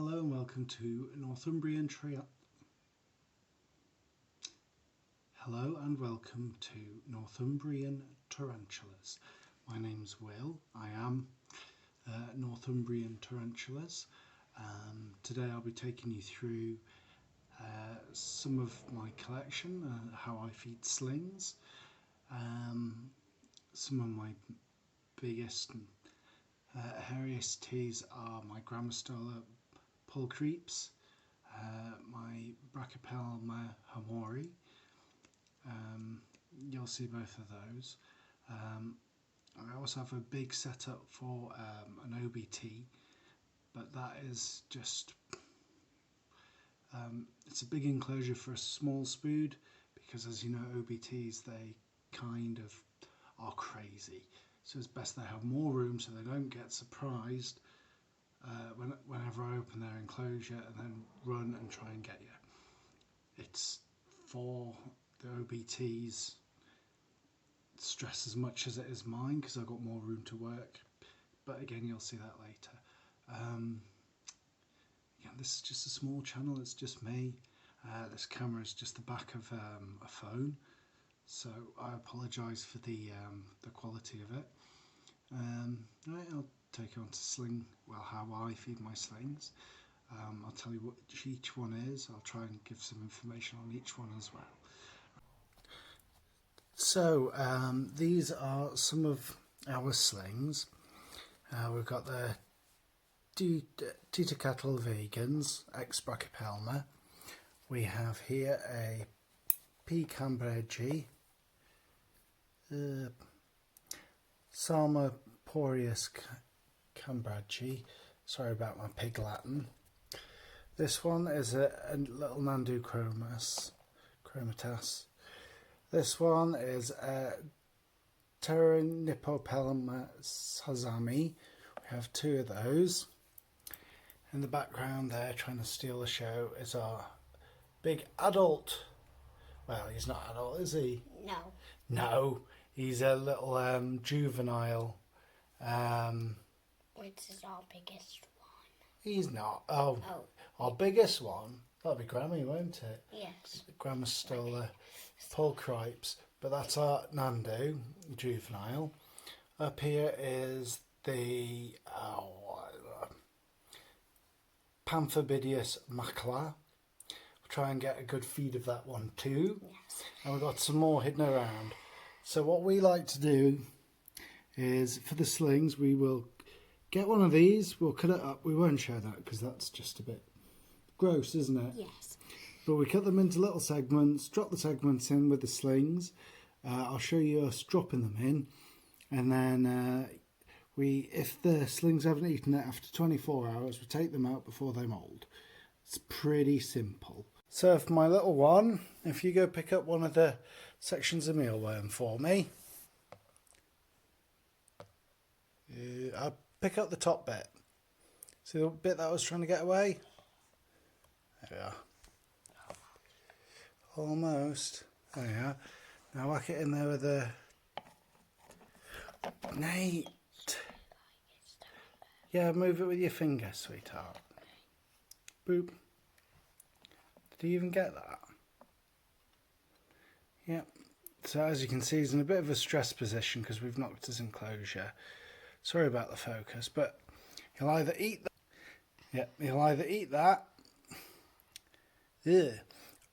Hello and welcome to Northumbrian Tarantulas. My name's Will. I am Northumbrian Tarantulas. Today I'll be taking you through some of my collection, how I feed slings, some of my biggest and hairiest teas are my Grammostola pull creeps, my Brachypelma hamori. You'll see both of those. I also have a big setup for an OBT, but that is just it's a big enclosure for a small spood, because as you know, OBTs, they kind of are crazy, so it's best they have more room so they don't get surprised whenever I open their enclosure and then run and try and get you. It's for the OBT's stress as much as it is mine, because I've got more room to work, but again, you'll see that later. Yeah, this is just a small channel, it's just me. This camera is just the back of a phone, so I apologise for the quality of it. Right, I'll take you on to sling, well, how I feed my slings. I'll tell you what each one is. I'll try and give some information on each one as well. So these are some of our slings. We've got the Cattle Vegans ex Brachypelma. We have here a P. Cambridgei, Salma Poreus Cambridgei. Sorry about my pig Latin. This one is a little Nandu chromatas. This one is a Tarantulas sazami. We have two of those. In the background there, trying to steal the show, is our big adult. Well, he's not adult, is he? No. No, he's a little juvenile. Which is our biggest one. He's not. Oh. Our biggest one, that'll be Grammy, won't it? Yes. Grammostola pull cripes, but that's our Nandu juvenile. Up here is the Pamphobidius macula. We'll try and get a good feed of that one too. Yes. And we've got some more hidden around. So what we like to do is, for the slings, we will get one of these, we'll cut it up. We won't show that because that's just a bit gross, isn't it? Yes. But we cut them into little segments, drop the segments in with the slings. I'll show you us dropping them in, and then if the slings haven't eaten it after 24 hours, we take them out before they mould. It's pretty simple. So for my little one, if you go pick up one of the sections of mealworm for me, I'll pick up the top bit. See the bit that I was trying to get away? There we are. Almost. There we are. Now whack it in there with the... Nate! Yeah, move it with your finger, sweetheart. Boop. Did you even get that? Yep. So as you can see, he's in a bit of a stress position because we've knocked his enclosure. Sorry about the focus, but he'll either eat that. Yeah, he'll either eat that. Ugh,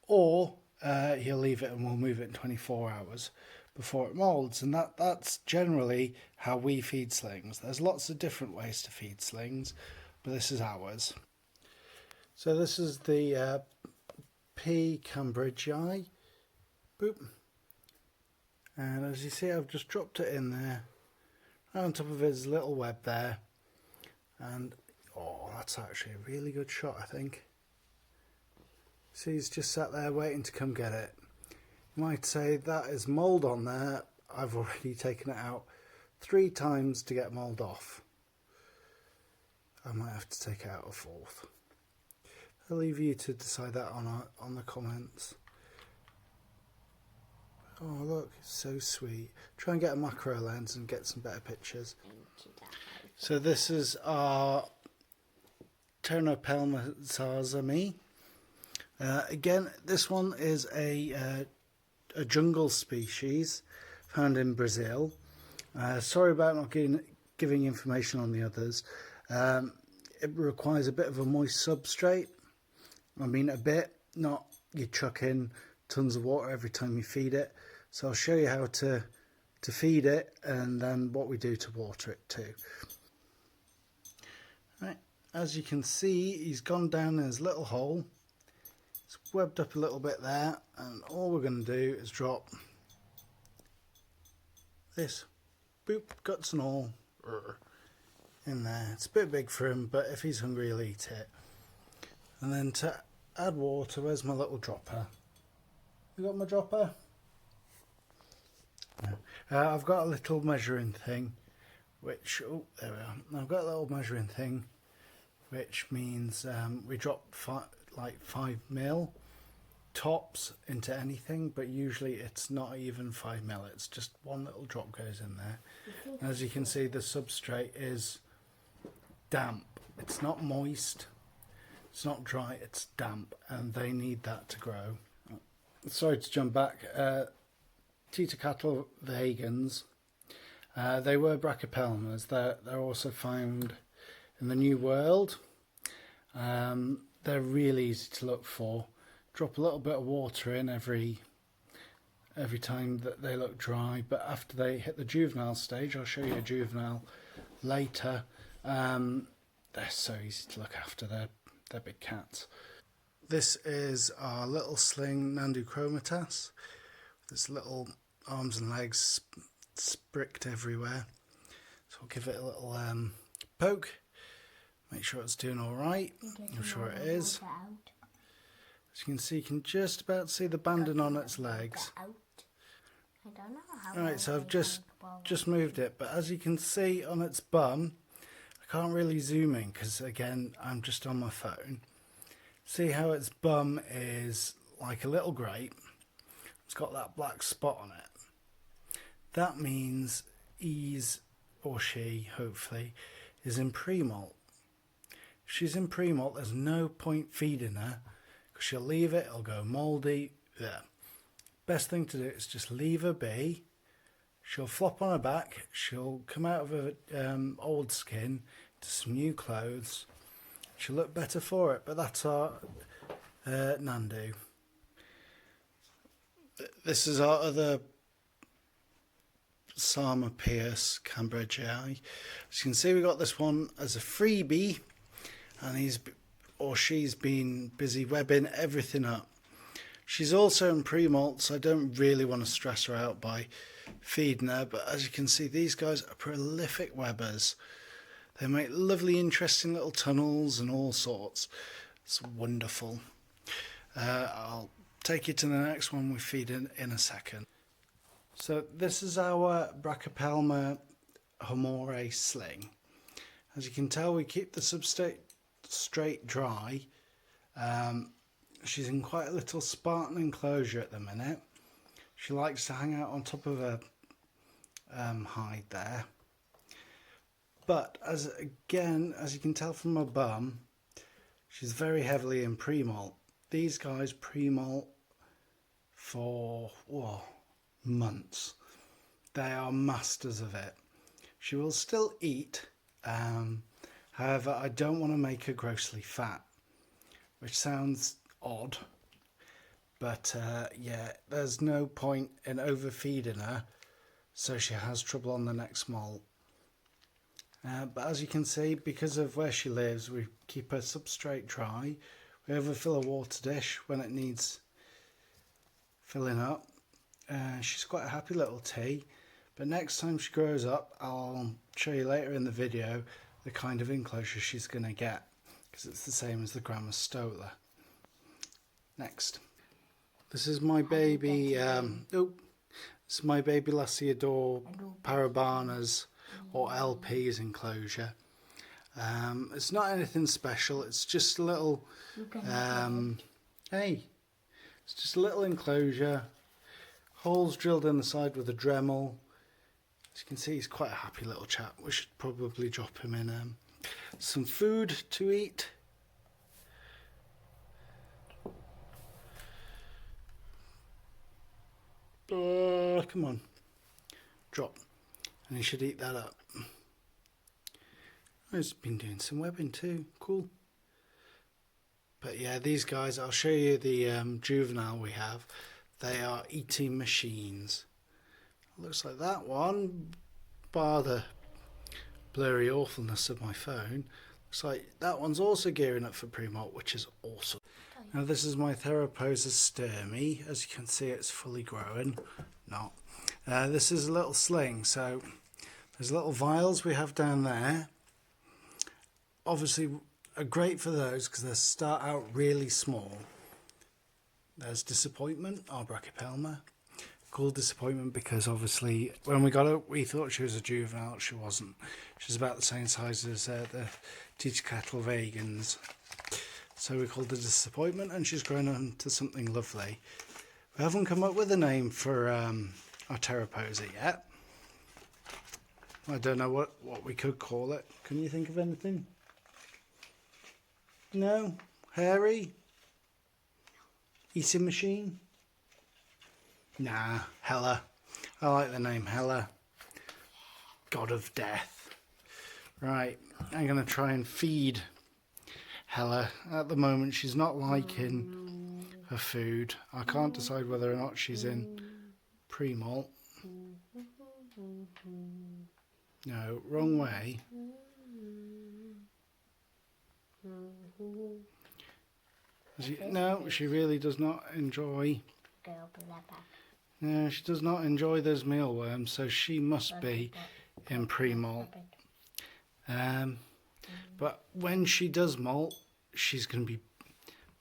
or he'll leave it and we'll move it in 24 hours before it moulds, and that's generally how we feed slings. There's lots of different ways to feed slings, but this is ours. So this is the P. Cambridgei. Boop. And as you see, I've just dropped it in there, right on top of his little web there, and oh, that's actually a really good shot, I think. See, he's just sat there waiting to come get it. You might say that is mould on there. I've already taken it out 3 times to get mould off. I might have to take it out a 4th. I'll leave you to decide that on the comments. Oh look, it's so sweet. Try and get a macro lens and get some better pictures. So this is our Theraposa Stirmi. Again, this one is a jungle species found in Brazil. Sorry about not giving information on the others. It requires a bit of a moist substrate. I mean a bit, not you chuck in tons of water every time you feed it. So I'll show you how to feed it and then what we do to water it too. Right, as you can see, he's gone down in his little hole. It's webbed up a little bit there, and all we're going to do is drop this, boop, guts and all, in there. It's a bit big for him, but if he's hungry he'll eat it. And then to add water, where's my little dropper? You got my dropper? No. I've got a little measuring thing, which, oh, there we are. I've got a little measuring thing, which means we drop like 5mm tops into anything, but usually it's not even 5mm, it's just one little drop goes in there. And as you can see, the substrate is damp. It's not moist, it's not dry, it's damp, and they need that to grow. Sorry to jump back. Tita cattle vegans, they were brachypelmas. They're also found in the New World. They're really easy to look for. Drop a little bit of water in every time that they look dry, but after they hit the juvenile stage, I'll show you a juvenile later, they're so easy to look after. They're big cats. This is our little sling Nandu chromatas. This little arms and legs spricked everywhere. So I'll give it a little poke. Make sure it's doing all right. I'm sure it is. As you can see, you can just about see the banding on its legs. Right, so I've just moved it, but as you can see on its bum, I can't really zoom in because again I'm just on my phone. See how its bum is like a little grape. It's got that black spot on it. That means he's, or she, hopefully, is in premoult. If she's in premoult, there's no point feeding her because she'll leave it, it'll go mouldy. Yeah. Best thing to do is just leave her be. She'll flop on her back, she'll come out of her old skin to some new clothes. She'll look better for it, but that's our Nandu. This is our other Sama Pierce Cambridgei. As you can see, we got this one as a freebie, and he's or she's been busy webbing everything up. She's also in premoult, so I don't really want to stress her out by feeding her, but as you can see, these guys are prolific webbers. They make lovely, interesting little tunnels and all sorts. It's wonderful. I'll take you to the next one we feed in a second. So this is our Brachypelma homore sling. As you can tell, we keep the substrate straight dry. She's in quite a little Spartan enclosure at the minute. She likes to hang out on top of a hide there. But as you can tell from her bum, she's very heavily in premoult. These guys premoult for months. They are masters of it. She will still eat. However, I don't want to make her grossly fat, which sounds odd. But yeah, there's no point in overfeeding her, so she has trouble on the next molt. But as you can see, because of where she lives, we keep her substrate dry. We overfill a water dish when it needs filling up. She's quite a happy little tea, but next time she grows up, I'll show you later in the video the kind of enclosure she's going to get, because it's the same as the Gramma Stola. Next. This is my baby, this is my baby Lasiador Parabanas, or LP's enclosure. It's not anything special, it's just a little, it's just a little enclosure, holes drilled in the side with a Dremel. As you can see, he's quite a happy little chap. We should probably drop him in some food to eat. Come on. Drop. And he should eat that up. He's been doing some webbing too. Cool. But yeah, these guys, I'll show you the juvenile we have. They are eating machines. Looks like that one, bar the blurry awfulness of my phone, looks like that one's also gearing up for premoult, which is awesome. Now this is my Theraposa Stirmi. As you can see, it's fully growing. Not. This is a little sling, so there's little vials we have down there. Obviously are great for those because they start out really small. There's Disappointment, our brachypelma. Called Disappointment because obviously when we got her we thought she was a juvenile. She wasn't. She's about the same size as the teacher cattle vegans. So we called her Disappointment, and she's grown into something lovely. We haven't come up with a name for our Theraposa yet. I don't know what we could call it. Can you think of anything? No? Hairy? Eating machine? Nah, Hella. I like the name Hella. God of Death. Right, I'm going to try and feed Hella. At the moment, she's not liking her food. I can't decide whether or not she's in premoult. No, wrong way. No, she really does not enjoy. No, she does not enjoy those mealworms, so she must be in premoult. But when she does molt, she's going to be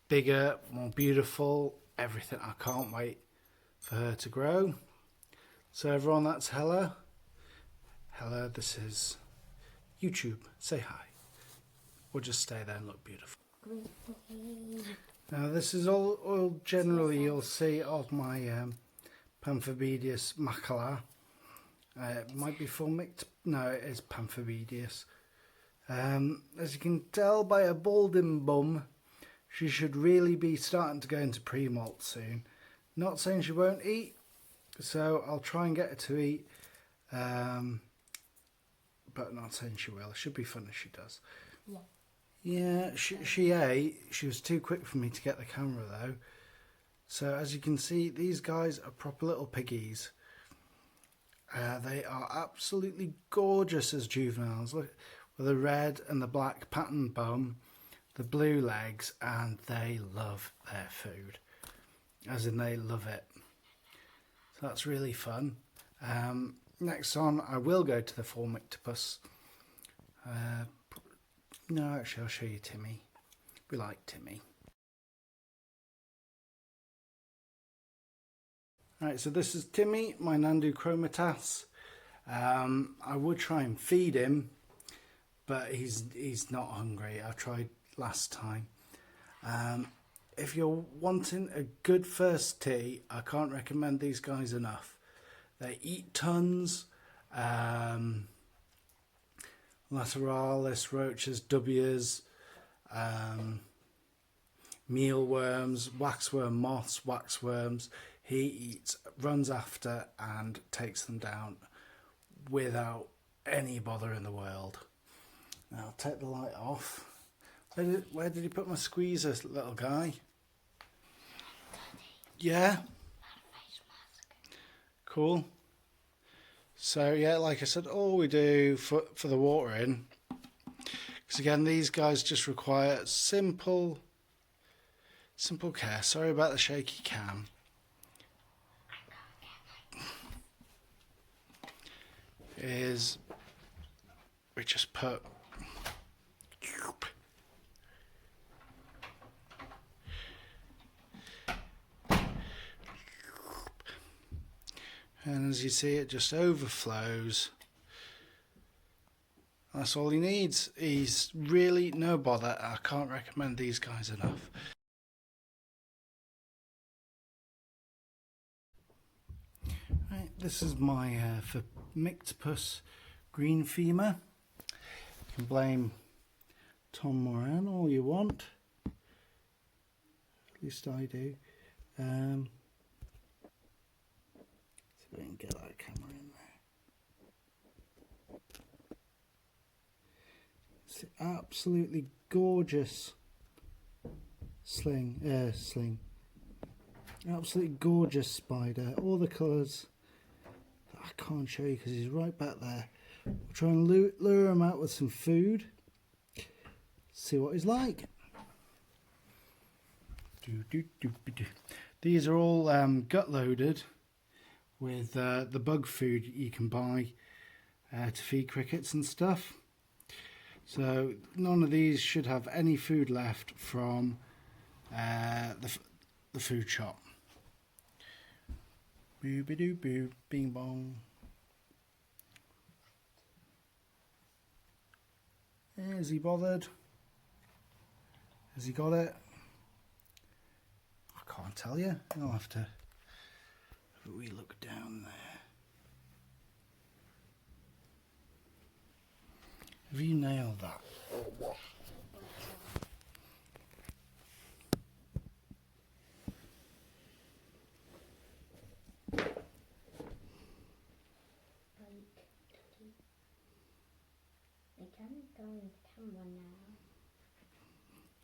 bigger, more beautiful, everything. I can't wait for her to grow. So everyone, that's Hella. Hella, this is YouTube. Say hi. Or just stay there and look beautiful. Now this is all generally you'll see of my Pamphibedius macula. It might be fulmic. No, it is Pamphibedius. As you can tell by her balding bum, she should really be starting to go into premoult soon. Not saying she won't eat, so I'll try and get her to eat, but not saying she will. It should be fun if she does. Yeah. Yeah, she ate. She was too quick for me to get the camera though. So as you can see, these guys are proper little piggies. They are absolutely gorgeous as juveniles. Look, with the red and the black pattern bum, the blue legs, and they love their food. As in, they love it. So that's really fun. Next on, I will go to the Formictopus. No, actually, I'll show you Timmy. We like Timmy. Right, so this is Timmy, my Nandu chromatas. I would try and feed him, but he's not hungry. I tried last time. If you're wanting a good first tea, I can't recommend these guys enough. They eat tons. Lateralis, roaches, W's, mealworms, waxworm moths, waxworms. He eats, runs after, and takes them down without any bother in the world. Now I'll take the light off. Where did he put my squeezer, little guy? Yeah? Cool. So yeah, like I said, all we do for the watering, because again, these guys just require simple care. Sorry about the shaky cam. Is we just put and as you see, it just overflows. That's all he needs. He's really no bother. I can't recommend these guys enough. Right, this is my Formictopus green femur. You can blame Tom Moran all you want. At least I do. See if I can get that camera in there. It's absolutely gorgeous sling. Absolutely gorgeous spider. All the colours that I can't show you because he's right back there. We'll try and lure him out with some food. See what he's like. These are all gut loaded with the bug food you can buy to feed crickets and stuff. So none of these should have any food left from the food shop. Boo-ba-doo-boo, bing bong. Is he bothered? Has he got it? I can't tell you. I'll have to have a wee look down there. Have you nailed that?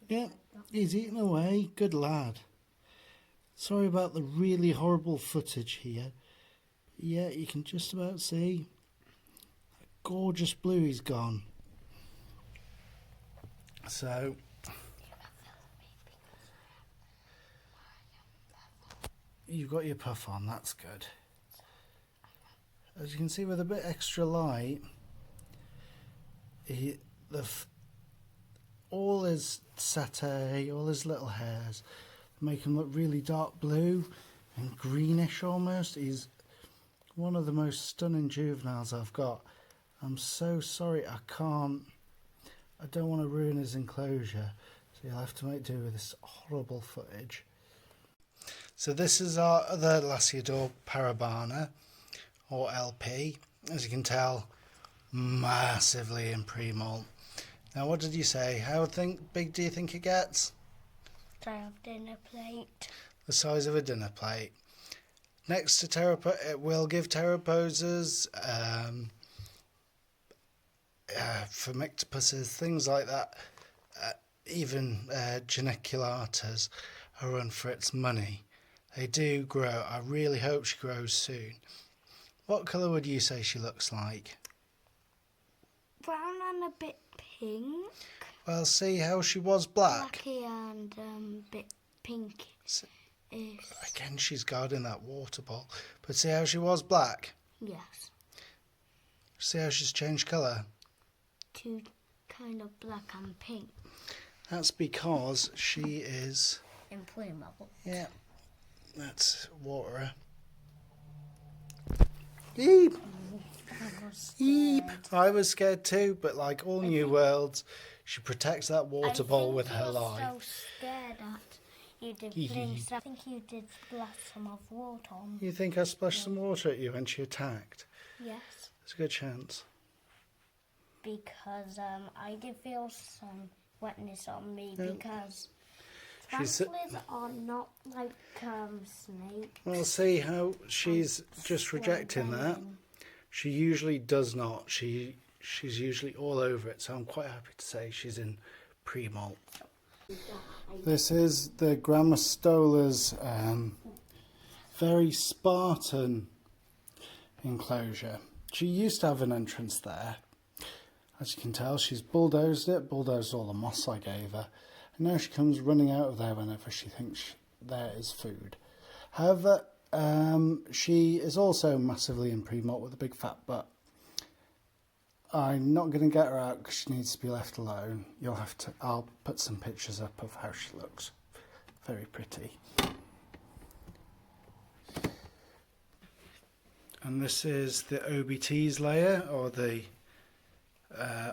Yeah, he's eating away. Good lad. Sorry about the really horrible footage here. Yeah, you can just about see that gorgeous blue he's gone. So, you've got your puff on, that's good. As you can see with a bit extra light, all his setae, all his little hairs, make him look really dark blue and greenish almost. He's one of the most stunning juveniles I've got. I'm so sorry I don't want to ruin his enclosure, so you'll have to make do with this horrible footage. So this is our other Lasiodor parabana, or LP. As you can tell, massively in premoult. Now, what did you say? How big do you think it gets? Size of dinner plate. The size of a dinner plate. Next to Theraposa, it will give Theraposas, Phomictopuses, things like that, even Geniculatas, a run for its money. They do grow. I really hope she grows soon. What colour would you say she looks like? Brown and a bit pink. Well, see how she was black? Blacky and bit pinkish. Again, she's guarding that water ball. But see how she was black? Yes. See how she's changed colour? To kind of black and pink. That's because she is... in premoult. Yeah, that's water. Eep! Eep! I was scared too, but like all New Worlds, she protects that water bowl with her life. I was so scared that you did things. I think you did splash some of water on. You think I splashed some water at you when she attacked? Yes. There's a good chance. Because I did feel some wetness on me because She's tarantulas are not like snakes. Well, see how she's just rejecting that. She usually does not. She's usually all over it, so I'm quite happy to say she's in premoult. This is the Grammastola's very Spartan enclosure. She used to have an entrance there. As you can tell, she's bulldozed all the moss I gave her, and now she comes running out of there whenever she thinks there is food. However, she is also massively in premoult with a big fat butt. I'm not going to get her out because she needs to be left alone. I'll put some pictures up of how she looks. Very pretty. And this is the OBT's layer, or the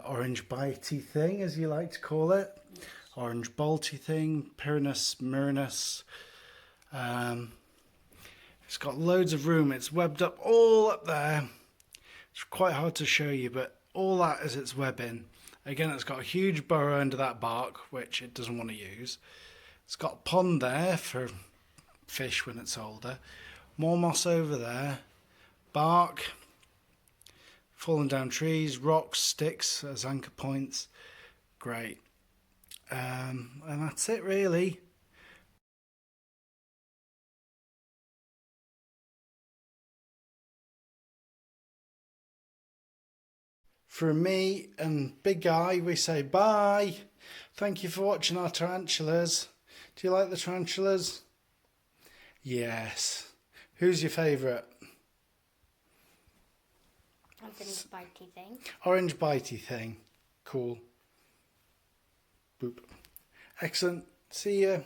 orange bitey thing, as you like to call it. Orange bolty thing, Pyranus myrnus. It's got loads of room. It's webbed up all up there. It's quite hard to show you, but all that is its webbing. Again, it's got a huge burrow under that bark, which it doesn't want to use. It's got a pond there for fish when it's older. More moss over there. bark, fallen down trees, rocks, sticks as anchor points. Great. And that's it really. From me and Big Guy, we say bye. Thank you for watching our tarantulas. Do you like the tarantulas? Yes. Who's your favourite? Orange bitey thing. Orange bitey thing. Cool. Boop. Excellent. See ya.